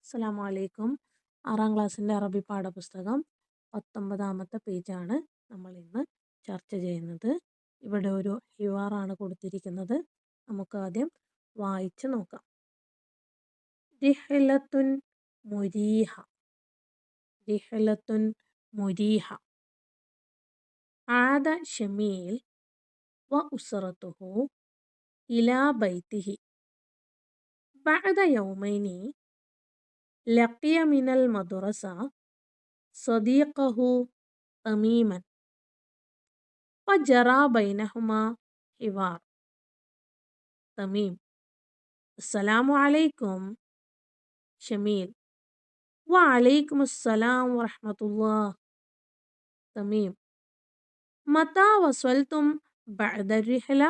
അസ്സലാമു അലൈക്കും. 6-ാം ക്ലാസ്സിൻ്റെ അറബി പാഠപുസ്തകം 19-ാമത്തെ പേജാണ് നമ്മൾ ഇന്ന് ചർച്ച ചെയ്യുന്നത്. ഇവിടെ ഒരു ഹിവാറാണ് കൊടുത്തിരിക്കുന്നത്. നമുക്ക് ആദ്യം വായിച്ച് നോക്കാം. റിഹ്ലത്തുൻ മുരീഹ. റിഹ്ലത്തുൻ മുരീഹ. ആദ ഷമീൽ വ ഉസ്റതുഹു ഇലാ ബൈതിഹി ബഅദ യൗമൈനി لقي من المدرسة صديقه تميما وجرى بينهما حوار. تميم: السلام عليكم. شميل: وعليكم السلام ورحمة الله. تميم: متى وصلتم بعد الرحلة؟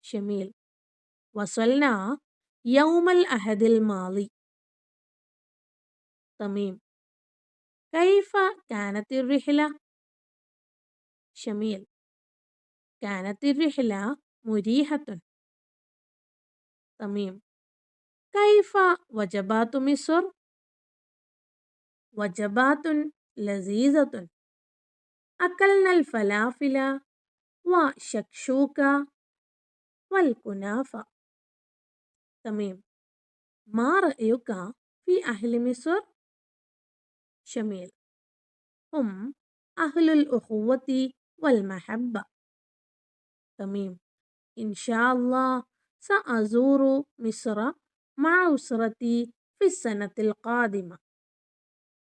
شميل: وصلنا يوم الأحد الماضي. تميم: كيف كانت الرحلة؟ شميل: كانت الرحلة مريحة. تميم: كيف وجبات مصر؟ وجبات لذيذة. أكلنا الفلافل وشكشوكة والكنافة. تميم: ما رأيك في أهل مصر؟ شميل: هم أهل الأخوة والمحبة. تميم: إن شاء الله سأزور مصر مع أسرتي في السنة القادمة.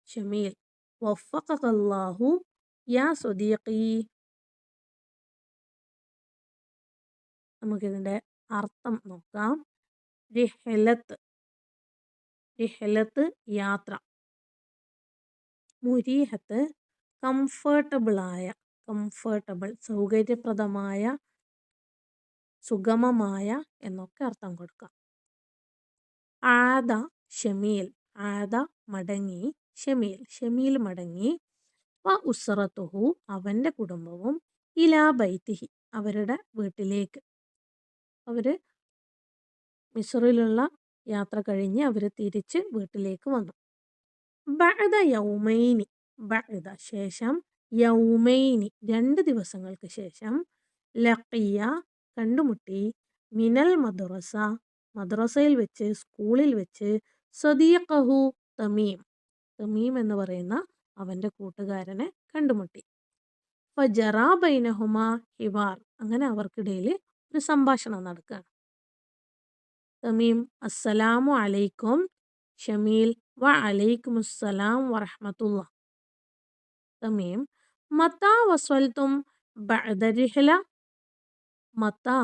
شميل: وفقك الله يا صديقي. നമുക്കിതിൻ്റെ അർത്ഥം നോക്കാം. റിഹ്ലത്ത്. റിഹ്ലത്ത് യാത്ര. മുരീഹത്ത് കംഫർട്ടബിളായ, കംഫർട്ടബിൾ സൗകര്യപ്രദമായ, സുഗമമായ എന്നൊക്കെ അർത്ഥം കൊടുക്കാം. ആദ ഷമീൽ. ആദ മടങ്ങി. ഷമീൽ. ഷമീൽ മടങ്ങി. വ ഉസ്റതുഹു അവൻ്റെ കുടുംബവും. ഇലാ ബൈതിഹി അവരുടെ വീട്ടിലേക്ക്. അവർ മിസ്റിലുള്ള യാത്ര കഴിഞ്ഞ് അവർ തിരിച്ച് വീട്ടിലേക്ക് വന്നു. ബഅദ യൗമൈനി. ബഅദ ശേഷം. യൗമൈനി 2 ദിവസങ്ങൾക്ക് ശേഷം. ലഖിയ കണ്ടുമുട്ടി. മിനൽ മദ്റസ മദ്രസയിൽ വെച്ച്, സ്കൂളിൽ വെച്ച്. സദീഖഹു തമീം. തമീം എന്ന് പറയുന്ന അവൻ്റെ കൂട്ടുകാരനെ കണ്ടുമുട്ടി. ഫജറാ ബൈനഹുമാ ഹിവാർ അങ്ങനെ അവർക്കിടയിൽ ഒരു സംഭാഷണം നടക്കുകയാണ്. തമീം: അസ്സലാമു അലൈക്കും. ഷമീൽ: വ അലൈക്കുമുസ്സലാം വറഹ്മത്തുള്ളാ. തമീം: മത്താ വസ്വൽതും ബഅദ റിഹ്ല? മത്താ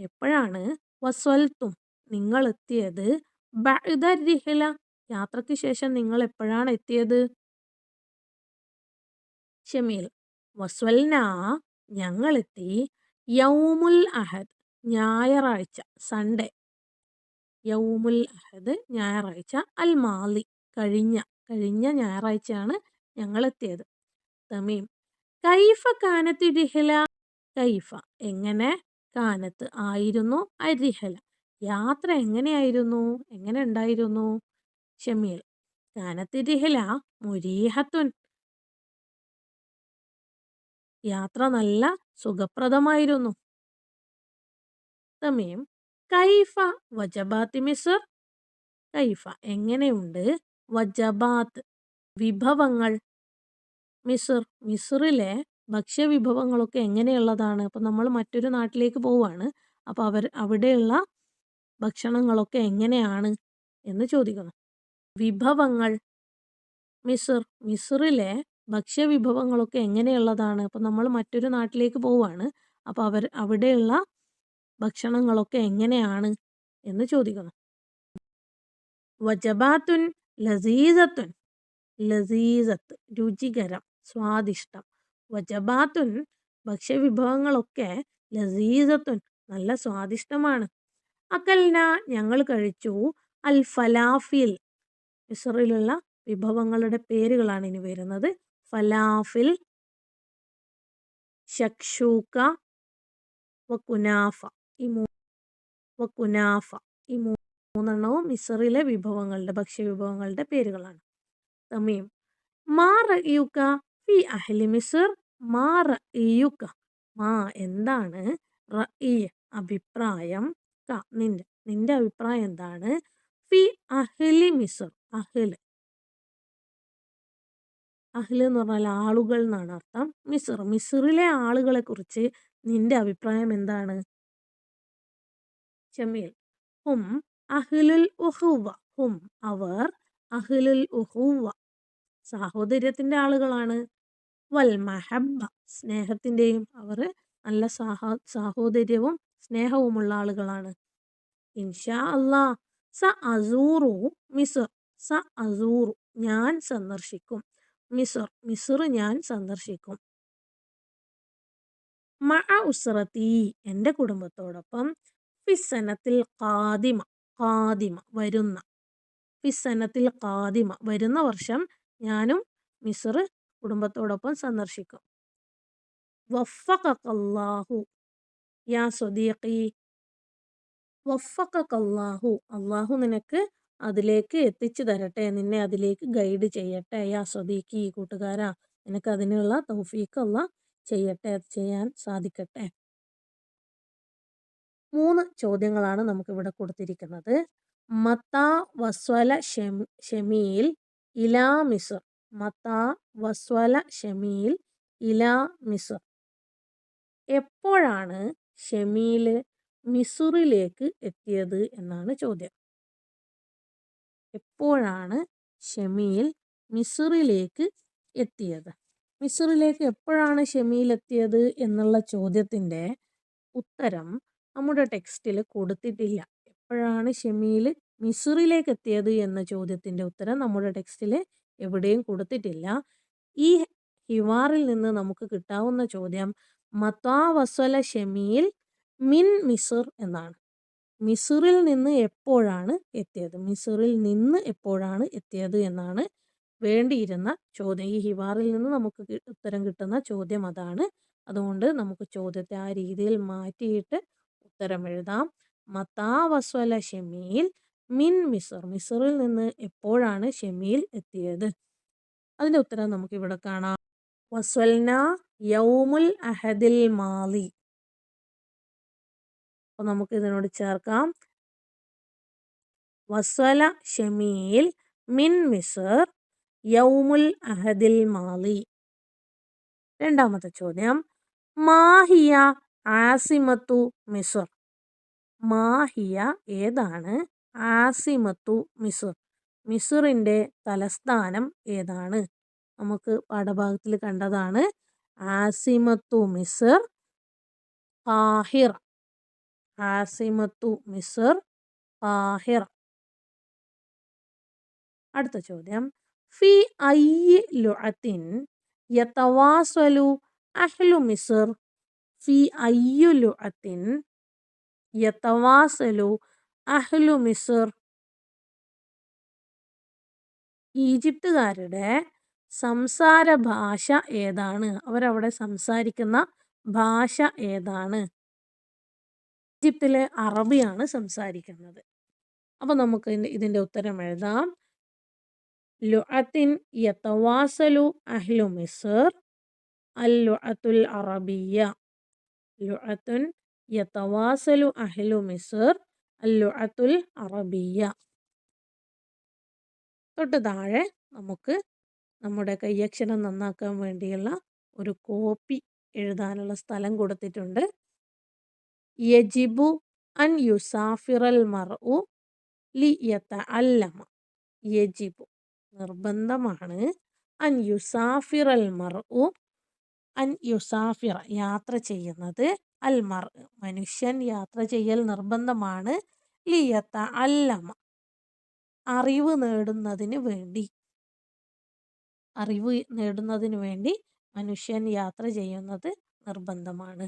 എപ്പോഴാണ്. വസ്വൽതും നിങ്ങൾ എത്തിയത്. ബഅദ റിഹ്ല യാത്രയ്ക്ക് ശേഷം നിങ്ങൾ എപ്പോഴാണ് എത്തിയത്? ഷമീൽ: വസ്വൽനാ ഞങ്ങളെത്തി. യൗമുൽ അഹദ് ഞായറാഴ്ച, സൺഡേ. യൗമുൽ അഹദ് ഞായറാഴ്ച. അൽ മാലി കഴിഞ്ഞ ഞായറാഴ്ചയാണ് ഞങ്ങളെത്തിയത്. തമീം: കൈഫ കാനത്ത് റിഹ്ല? കൈഫ എങ്ങനെ. കാനത്ത് ആയിരുന്നു. അരിഹല യാത്ര എങ്ങനെയായിരുന്നു, എങ്ങനെ ഉണ്ടായിരുന്നു? ഷമീൽ: കാനത്ത് റിഹ്ല മുരീഹത്തുൻ യാത്ര നല്ല സുഖപ്രദമായിരുന്നു. തമീം: കൈഫ വജബാത്ത് മിസ്ർ? കൈഫ എങ്ങനെയുണ്ട്. വജബാത്ത് വിഭവങ്ങൾ. മിസ്ർ മിസ്റിലെ ഭക്ഷ്യവിഭവങ്ങളൊക്കെ എങ്ങനെയുള്ളതാണ്? അപ്പം നമ്മൾ മറ്റൊരു നാട്ടിലേക്ക് പോവുകയാണ്. അപ്പോൾ അവിടെയുള്ള ഭക്ഷണങ്ങളൊക്കെ എങ്ങനെയാണ് എന്ന് ചോദിക്കുന്നു. വിഭവങ്ങൾ. മിസ്ർ മിസ്റിലെ ഭക്ഷ്യവിഭവങ്ങളൊക്കെ എങ്ങനെയുള്ളതാണ്? അപ്പം നമ്മൾ മറ്റൊരു നാട്ടിലേക്ക് പോവുകയാണ്. അപ്പോൾ അവിടെയുള്ള ഭക്ഷണങ്ങളൊക്കെ എങ്ങനെയാണ് എന്ന് ചോദിക്കുന്നു. വജബാത്തുൻ ലസീസത്തുൻ. ലസീസത്ത് രുചികരം, സ്വാദിഷ്ടം. വജബാത്തുൻ ഭക്ഷ്യവിഭവങ്ങളൊക്കെ. ലസീസത്തുൻ നല്ല സ്വാദിഷ്ടമാണ്. അക്കൽന ഞങ്ങൾ കഴിച്ചു. അൽ ഫലാഫിൽ മിസ്റിലുള്ള വിഭവങ്ങളുടെ പേരുകളാണ് ഇനി വരുന്നത്. ഫലാഫിൽ, ഷക്ഷൂക്ക, വകുനാഫ. ഈ മൂന്ന് മൂന്നെണ്ണവും മിസറിലെ വിഭവങ്ങളുടെ ഭക്ഷ്യവിഭവങ്ങളുടെ പേരുകളാണ്. തമീം മാ റഅയുക ഫി അഹ്ലി മിസ്ർ. മാ റഅയുക, മാ എന്താണ്, റഅി അഭിപ്രായം, ക നിന്റെ അഭിപ്രായം എന്താണ്, ഫി അഹ്ലി മിസ്ർ. അഹ്ല് എന്ന് പറഞ്ഞാൽ ആളുകൾ എന്നാണ് അർത്ഥം. മിസ്റിലെ ആളുകളെ കുറിച്ച് നിന്റെ അഭിപ്രായം എന്താണ്? ജമീൽ ഹും അഹ്ലുൽ ഉഖുവ. ഹും അവർ, അഹ്ലുൽ ഉഖുവ സാഹോദര്യത്തിന്റെ ആളുകളാണ്. വൽ മഹബ്ബ സ്നേഹത്തിന്റെയും, അവർ നല്ല സാഹോദര്യവും സ്നേഹവുമുള്ള ആളുകളാണ്. ഇൻഷാ അല്ലാ സ അസൂറു മിസ്ർ. സ അസൂറു ഞാൻ സന്ദർശിക്കും. മിസ്ർ ഞാൻ സന്ദർശിക്കും. മഅ ഉസ്റതി എൻ്റെ കുടുംബത്തോടൊപ്പം. ഫിസ്സനത്തിൽ ഖാദിമ. ഖാദിമ വരുന്ന. ഫിസ്സനത്തിൽ ഖാദിമ വരുന്ന വർഷം ഞാനും മിസ്ർ കുടുംബത്തോടൊപ്പം സന്ദർശിക്കും. വഫഖകല്ലാഹു യാ സ്വദീഖി. വഫഖകല്ലാഹു അല്ലാഹു നിനക്ക് അതിലേക്ക് എത്തിച്ചു തരട്ടെ, നിന്നെ അതിലേക്ക് ഗൈഡ് ചെയ്യട്ടെ. യാ സ്വദീഖി കൂട്ടുകാരാ, നിനക്ക് അതിനുള്ള തൗഫീഖ് അല്ലാഹ് ചെയ്യട്ടെ, അത് ചെയ്യാൻ സാധിക്കട്ടെ. 3 ചോദ്യങ്ങളാണ് നമുക്കിവിടെ കൊടുത്തിരിക്കുന്നത്. മത്താ വസ്വല ഷമീൽ ഇലാ മിസ്ർ. മത്താ വസ്വല ഷമീൽ ഇലാ മിസ്ർ. എപ്പോഴാണ് ഷമീൽ മിസ്റിലേക്ക് എത്തിയത് എന്നാണ് ചോദ്യം. എപ്പോഴാണ് ഷമീൽ മിസ്റിലേക്ക് എത്തിയത്? മിസ്റിലേക്ക് എപ്പോഴാണ് ഷമീൽ എത്തിയത് എന്നുള്ള ചോദ്യത്തിൻ്റെ ഉത്തരം നമ്മുടെ ടെക്സ്റ്റിൽ കൊടുത്തിട്ടില്ല. എപ്പോഴാണ് ഷമീൽ മിസ്റിലേക്ക് എത്തിയത് എന്ന ചോദ്യത്തിൻ്റെ ഉത്തരം നമ്മുടെ ടെക്സ്റ്റിൽ എവിടെയും കൊടുത്തിട്ടില്ല. ഈ ഹിവാറിൽ നിന്ന് നമുക്ക് കിട്ടാവുന്ന ചോദ്യം മത്താ വസ്വല ഷമീൽ മിൻ മിസ്ർ എന്നാണ്. മിസ്റിൽ നിന്ന് എപ്പോഴാണ് എത്തിയത്, മിസ്റിൽ നിന്ന് എപ്പോഴാണ് എത്തിയത് എന്നാണ് വേണ്ടിയിരുന്ന ചോദ്യം. ഈ ഹിവാറിൽ നിന്ന് നമുക്ക് ഉത്തരം കിട്ടുന്ന ചോദ്യം അതാണ്. അതുകൊണ്ട് നമുക്ക് ചോദ്യത്തെ ആ രീതിയിൽ മാറ്റിയിട്ട് ഉത്തരം എഴുതാം. മത്താ വസ്വല ഷമീൽ മിൻ മിസ്ർ. മിസ്റിൽ നിന്ന് എപ്പോഴാണ് ഷമീൽ എത്തിയത്? അതിൻ്റെ ഉത്തരം നമുക്കിവിടെ കാണാം. വസ്വൽന യൗമുൽ അഹദിൽ മാലി. അപ്പോൾ നമുക്ക് ഇതിനോട് ചേർക്കാം. വസ്വല ഷമീൽ മിൻ മിസ്ർ യൗമുൽ അഹദിൽ മാലി. രണ്ടാമത്തെ ചോദ്യം മാഹിയ ആസിമത്തു മിസ്ർ. മാഹിയ ഏതാണ്, ആസിമത്തു മിസ്ർ മിസ്റിൻ്റെ തലസ്ഥാനം ഏതാണ്? നമുക്ക് പാഠഭാഗത്തിൽ കണ്ടതാണ്. ആസിമത്തു മിസ്ർ ഖാഹിറ. ആസിമത്തു മിസ്ർ ഖാഹിറ. അടുത്ത ചോദ്യം ഫി അയ്യി ലുഅത്തിൻ യതവാസലു അഹ്ലു മിസ്ർ. ഫി അയ്യി ലുഅത്തിൻ യതവാസലു അഹ്ലു മിസ്ർ. ഈജിപ്തുകാരുടെ സംസാര ഭാഷ ഏതാണ്? അവരവിടെ സംസാരിക്കുന്ന ഭാഷ ഏതാണ്? ഈജിപ്തിലെ അറബിയാണ് സംസാരിക്കുന്നത്. അപ്പോൾ നമുക്ക് ഇതിൻ്റെ ഉത്തരം എഴുതാം. ലുഅത്തിൻ യതവാസലു അഹ്ലു മിസ്ർ അൽ ലുഅത്തുൽ അറബിയ. ലുഅത്തുൻ യതവാസലു അഹ്ലു മിസ്ർ അൽ ലുഅത്തുൽ അറബിയ. തൊട്ട് താഴെ നമുക്ക് നമ്മുടെ കൈയക്ഷരം നന്നാക്കാൻ വേണ്ടിയുള്ള ഒരു കോപ്പി എഴുതാനുള്ള സ്ഥലം കൊടുത്തിട്ടുണ്ട്. യജിബു അൻ യുസാഫിറൽ മർഉ ലിയതഅല്ലമ. യജിബു നിർബന്ധമാണ്, അൻ യുസാഫിറൽ മർഉ അൻ യുസാഫിറ യാത്ര ചെയ്യുന്നത്, അൽ മർഉ മനുഷ്യൻ യാത്ര ചെയ്യൽ നിർബന്ധമാണ്, ലിയതഅല്ലമ അറിവ് നേടുന്നതിന് വേണ്ടി. അറിവ് നേടുന്നതിന് വേണ്ടി മനുഷ്യൻ യാത്ര ചെയ്യുന്നത് നിർബന്ധമാണ്.